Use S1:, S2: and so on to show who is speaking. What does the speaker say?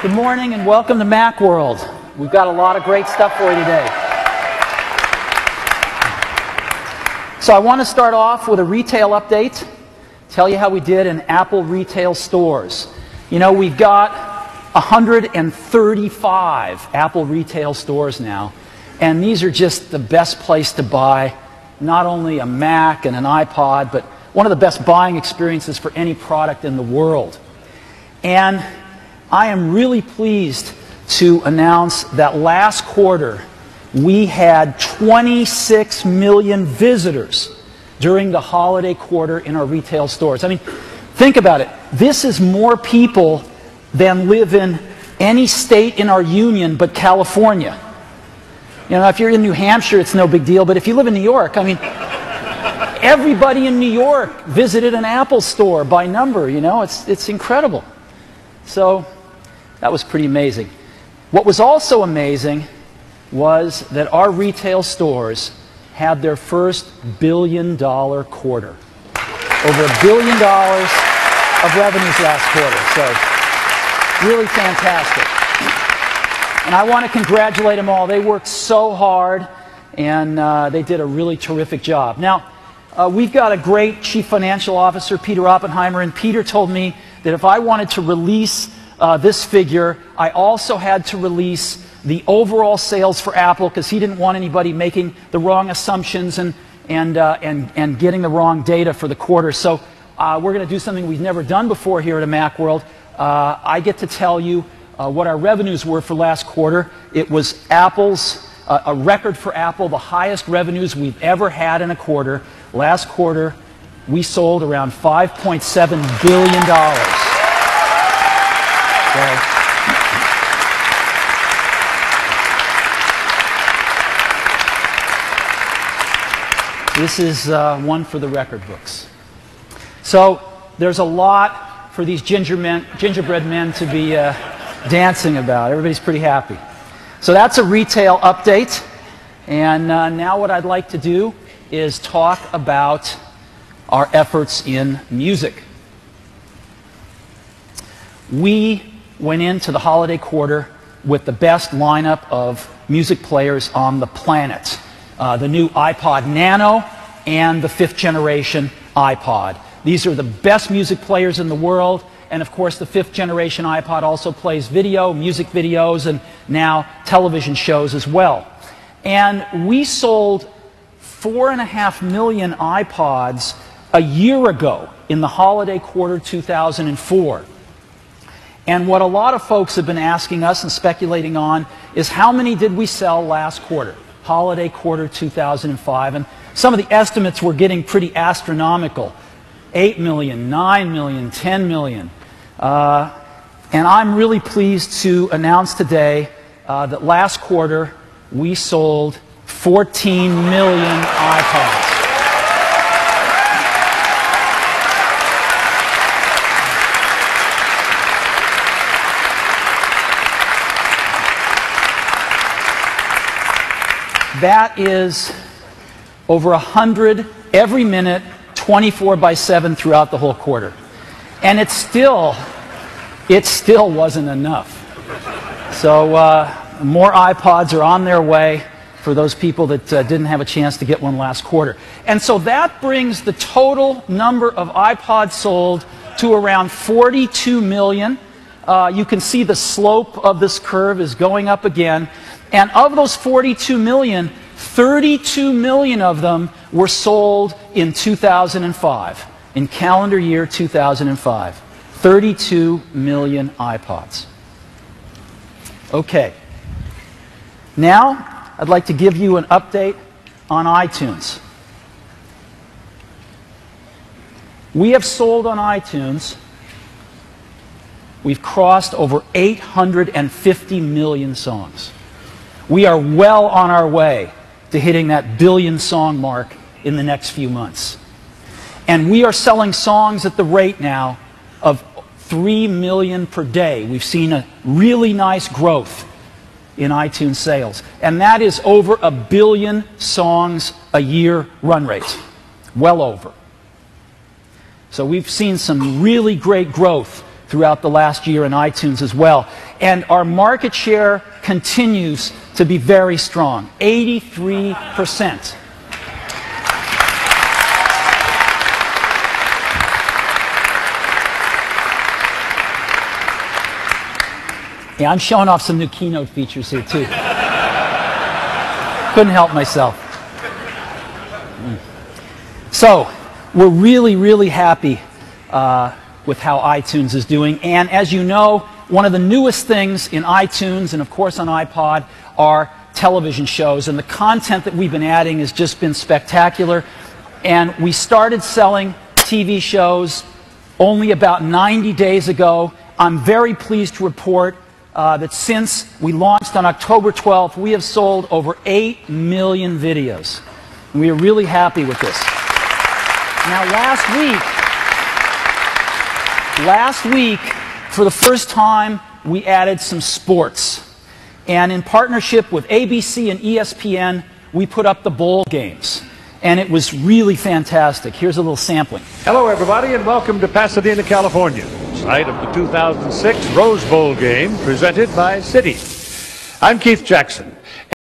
S1: Good morning and welcome to Macworld. We've got a lot of great stuff for you today. So I want to start off with a retail update, tell you how we did in Apple retail stores. You know, we've got 135 Apple retail stores now, and these are just the best place to buy not only a Mac and an iPod, but one of the best buying experiences for any product in the world. And I am really pleased to announce that last quarter we had 26 million visitors during the holiday quarter in our retail stores. I mean, think about it. This is more people than live in any state in our union but California. You know, if you're in New Hampshire, it's no big deal, but if you live in New York, I mean, everybody in New York visited an Apple store by number, you know, it's incredible. So that was pretty amazing. What was also amazing was that our retail stores had their first billion-dollar quarter. Over $1 billion of revenues last quarter. So really fantastic. And I want to congratulate them all. They worked so hard, and they did a really terrific job. Now, we've got a great Chief Financial Officer, Peter Oppenheimer, and Peter told me that if I wanted to release this figure, I also had to release the overall sales for Apple because he didn't want anybody making the wrong assumptions and getting the wrong data for the quarter. So we're going to do something we've never done before here at Macworld. I get to tell you what our revenues were for last quarter. It was Apple's, a record for Apple, the highest revenues we've ever had in a quarter. Last quarter, we sold around $5.7 billion. This is one for the record books. So there's a lot for these gingerbread men to be dancing about. Everybody's pretty happy. So that's a retail update. And now what I'd like to do is talk about our efforts in music. We went into the holiday quarter with the best lineup of music players on the planet. The new iPod Nano and the 5th generation iPod. These are the best music players in the world, and of course the 5th generation iPod also plays video, music videos, and now television shows as well. And we sold 4.5 million iPods a year ago in the holiday quarter 2004. And what a lot of folks have been asking us and speculating on is how many did we sell last quarter, holiday quarter 2005? And some of the estimates were getting pretty astronomical. 8 million, 9 million, 10 million. And I'm really pleased to announce today that last quarter we sold 14 million iPods. That is over 100 every minute, 24/7 throughout the whole quarter. And it still wasn't enough. So more iPods are on their way for those people that didn't have a chance to get one last quarter. And so that brings the total number of iPods sold to around 42 million. You can see the slope of this curve is going up again. And of those 42 million, 32 million of them were sold in 2005, in calendar year 2005. 32 million iPods. Okay. Now, I'd like to give you an update on iTunes. We have sold on iTunes, we've crossed over 850 million songs. We are well on our way to hitting that billion song mark in the next few months. And we are selling songs at the rate now of 3 million per day. We've seen a really nice growth in iTunes sales. And that is over 1 billion songs a year run rate. Well over. So we've seen some really great growth throughout the last year in iTunes as well. And our market share continues to be very strong, 83%. Yeah, I'm showing off some new keynote features here too. Couldn't help myself. So, we're really, really happy with how iTunes is doing. And as you know, one of the newest things in iTunes and of course on iPod are television shows. And the content that we've been adding has just been spectacular. And we started selling TV shows only about 90 days ago. I'm very pleased to report that since we launched on October 12th, we have sold over 8 million videos. And we are really happy with this. Now, last week, for the first time, we added some sports. And in partnership with ABC and ESPN, we put up the bowl games. And it was really fantastic. Here's a little sampling.
S2: Hello, everybody, and welcome to Pasadena, California, site of the 2006 Rose Bowl game presented by Citi. I'm Keith Jackson.